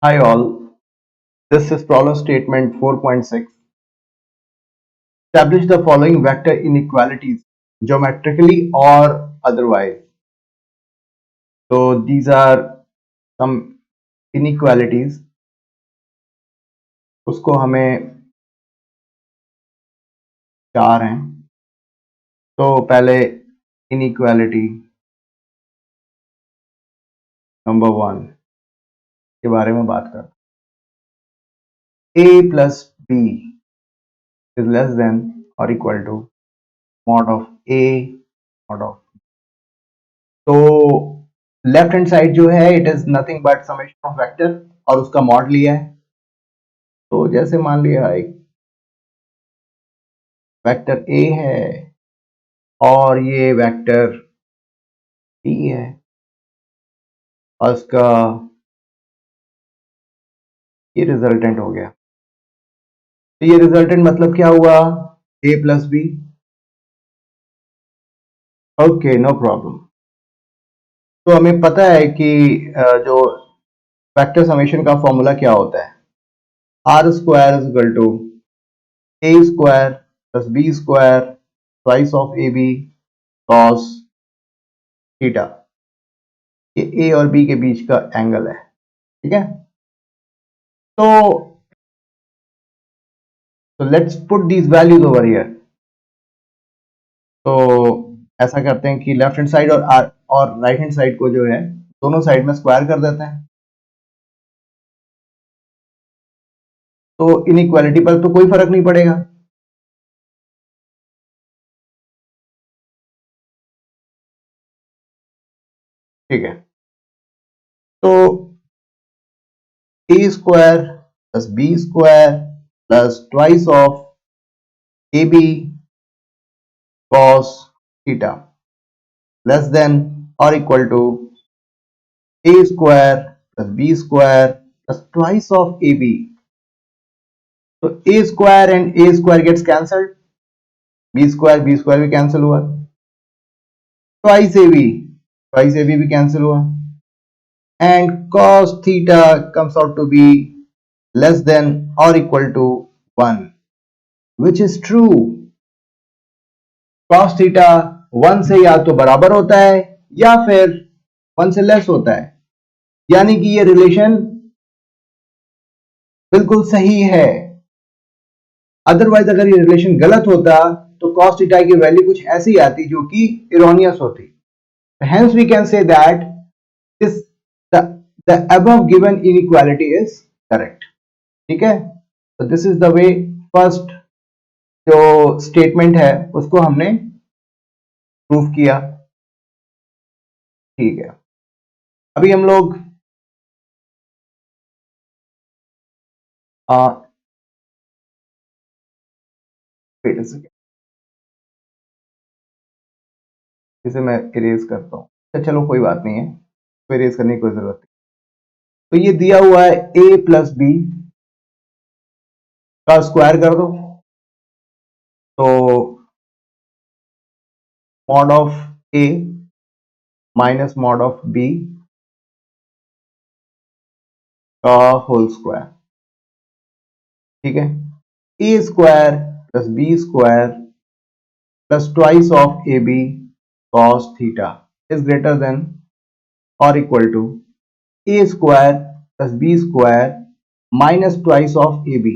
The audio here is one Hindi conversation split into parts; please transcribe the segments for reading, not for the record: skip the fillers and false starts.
Hi all, this is problem statement 4.6. Establish the following vector inequalities geometrically or otherwise. So these are some inequalities. उसको हमें चार हैं. तो पहले inequality नंबर 1 के बारे में बात करते हैं. A plus B is less than or equal to mod of A mod of. तो लेफ्ट हैंड साइड जो है it is nothing but summation of vector और उसका मॉड लिया है. तो जैसे मान लिया एक वेक्टर ए है और ये वेक्टर बी है और उसका ये रिजल्टेंट हो गया. तो ये रिजल्टेंट मतलब क्या हुआ? A plus B. Okay, no problem. तो हमें पता है कि जो वेक्टर समेशन का फॉर्मूला क्या होता है. R square is equal to A square plus B square twice of A B cos theta. ये ए और बी के बीच का एंगल है. ठीक है. तो let's put these values over here. तो ऐसा करते हैं कि लेफ्ट हैंड साइड और राइट हैंड साइड को जो है दोनों साइड में स्क्वायर कर देते हैं. तो इनइक्वालिटी पर तो कोई फर्क नहीं पड़ेगा. ठीक है. तो A square plus B square plus twice of A B cos theta less than और equal to A square plus B square plus twice of A B. तो A square and A square gets cancelled. B square भी कैंसिल हुआ. ट्वाइस ए बी भी कैंसिल हुआ. And cos theta comes out to be less than or equal to 1, which is true. Cos theta 1 से या तो बराबर होता है या फिर 1 से लेस होता है. यानी कि ये रिलेशन बिल्कुल सही है. अदरवाइज अगर ये रिलेशन गलत होता तो cos theta की वैल्यू कुछ ऐसी आती जो कि इरोनियस होती. Hence we can say that this the above given inequality is correct. ठीक है. तो this is the way. First जो स्टेटमेंट है उसको हमने प्रूफ किया. ठीक है. अभी हम लोग वेट अ सेकेंड, इसे मैं इरेज करता हूँ. अच्छा चलो कोई बात नहीं है, तो इरेज करने की कोई जरूरत नहीं. तो ये दिया हुआ है ए प्लस बी का स्क्वायर कर दो. तो mod of A minus mod of B का होल स्क्वायर. ठीक है. A square plus B square plus twice of A B cos theta is greater than or equal to a square plus b square minus twice of ab.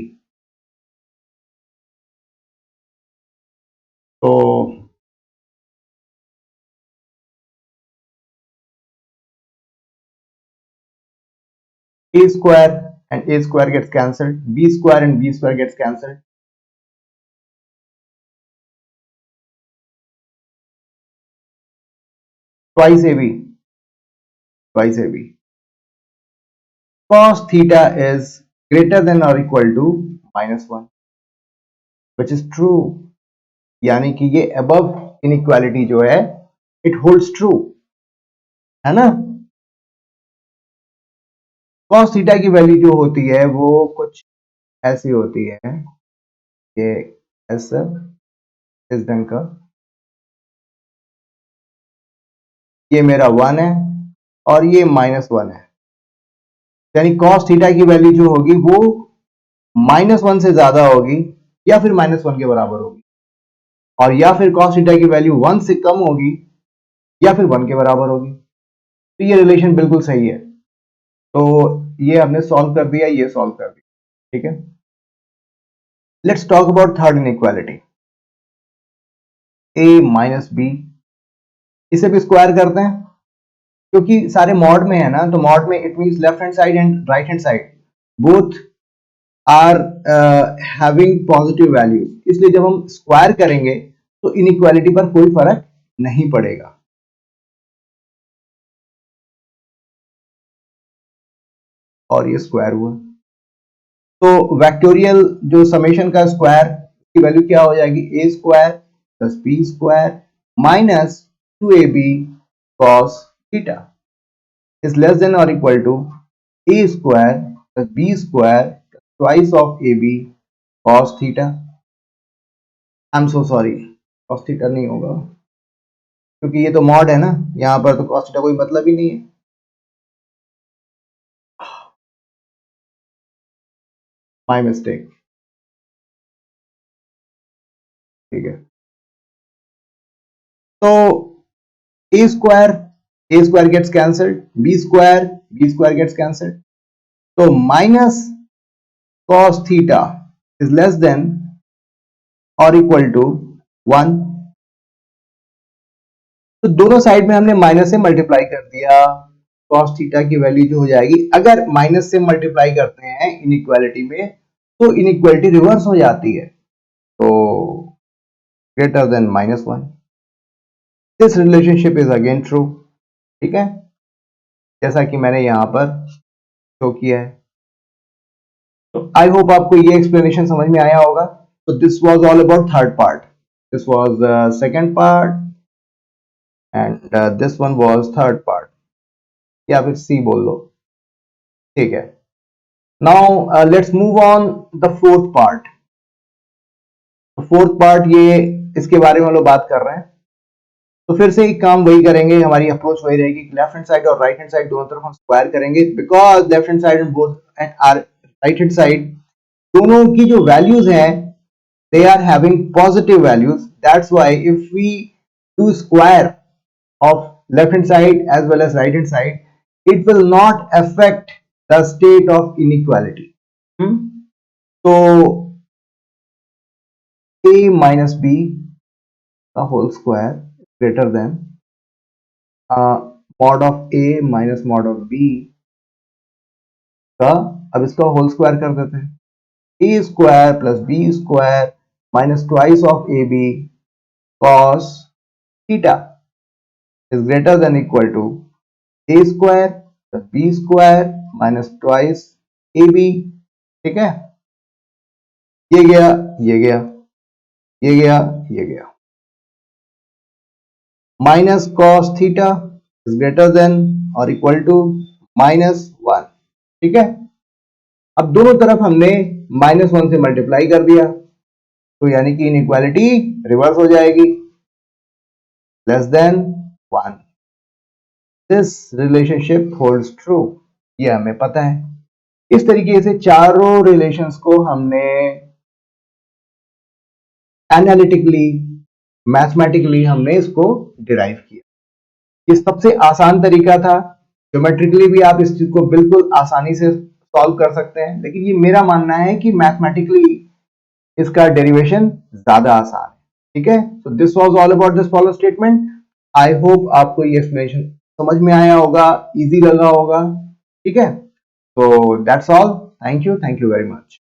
So a square and a square gets cancelled, b square and b square gets cancelled. Twice ab, twice ab. Cos theta is greater than or equal to -1, which is true. यानी कि ये above inequality जो है it holds true, है ना. cos थीटा की वैल्यू जो होती है वो कुछ ऐसी होती है. ये ऐसा इस ढंग का, ये मेरा 1 है और ये -1 है. यानी cos थीटा की वैल्यू जो होगी वो -1 से ज्यादा होगी या फिर -1 के बराबर होगी, और या फिर cos थीटा की वैल्यू 1 से कम होगी या फिर 1 के बराबर होगी। तो ये रिलेशन बिल्कुल सही है। तो ये हमने सॉल्व कर दिया, ये सॉल्व कर दिया, ठीक है। Let's talk about third inequality, a minus b. इसे भी स्क्वायर करते हैं क्योंकि सारे मॉड में है ना, तो मॉड में it means left hand side and right hand side both are having positive values, इसलिए जब हम स्क्वायर करेंगे तो इनइक्वालिटी पर कोई फर्क नहीं पड़ेगा। और ये स्क्वायर हुआ, तो वेक्टोरियल जो समेशन का स्क्वायर की वैल्यू क्या हो जाएगी, A square plus B square minus 2ab cos theta is less than और equal to a square plus b square twice of ab cos theta. I am so sorry, cos theta नहीं होगा क्योंकि ये तो मॉड है ना, यहां पर तो cos थीटा कोई मतलब ही नहीं है। माय मिस्टेक, ठीक है। तो A square gets cancelled, B square gets cancelled, तो minus cos theta is less than और इक्वल टू 1। तो दोनों साइड में हमने माइनस से मल्टीप्लाई कर दिया, cos थीटा की वैल्यू जो हो जाएगी, अगर माइनस से मल्टीप्लाई करते हैं इनइक्वालिटी में तो इनइक्वालिटी रिवर्स हो जाती है, तो greater than -1। This relationship is again true, ठीक है, जैसा कि मैंने यहां पर शो किया है। तो आई होप आपको ये एक्सप्लेनेशन समझ में आया होगा। तो this was all about third part, this was second part and this one was third part, या फिर सी बोल लो, ठीक है। Now let's move on the fourth part. Fourth part ये इसके बारे में हम लोग बात कर रहे हैं, तो फिर से एक काम वही करेंगे, हमारी अप्रोच वही रहेगी, लेफ्ट हैंड साइड और राइट हैंड साइड दोनों तरफ हम स्क्वायर करेंगे, because left hand side and both are right hand side दोनों की जो वैल्यूज हैं they are having positive values, that's why if we do square of left hand side as well as right hand side it will not affect the state of inequality. So a minus b the whole square greater than mod of a minus mod of b का, अब इसका होल स्क्वायर कर देते हैं, a square plus b square minus twice of A B cos theta is greater than equal to a square plus b square minus twice ab, ठीक है। ये गया, ये गया, ये गया, ये गया, minus cos theta is greater than और इक्वल टू -1, ठीक है। अब दोनों तरफ हमने -1 से मल्टीप्लाई कर दिया, तो यानी कि इनइक्वालिटी रिवर्स हो जाएगी, less than 1। This relationship holds true, ये हमें पता है। इस तरीके से चारों रिलेशंस को हमने एनालिटिकली मैथमेटिकली हमने इसको डिराइव किया। ये सबसे आसान तरीका था, ज्योमेट्रिकली भी आप इस चीज को बिल्कुल आसानी से सॉल्व कर सकते हैं, लेकिन ये मेरा मानना है कि मैथमेटिकली इसका डेरिवेशन ज्यादा आसान है, ठीक है। So this was all about this follow statement. I hope आपको ये एक्सप्लेनेशन समझ में आया होगा, इजी लगा होगा, ठीक है। तो that's all, thank you very much.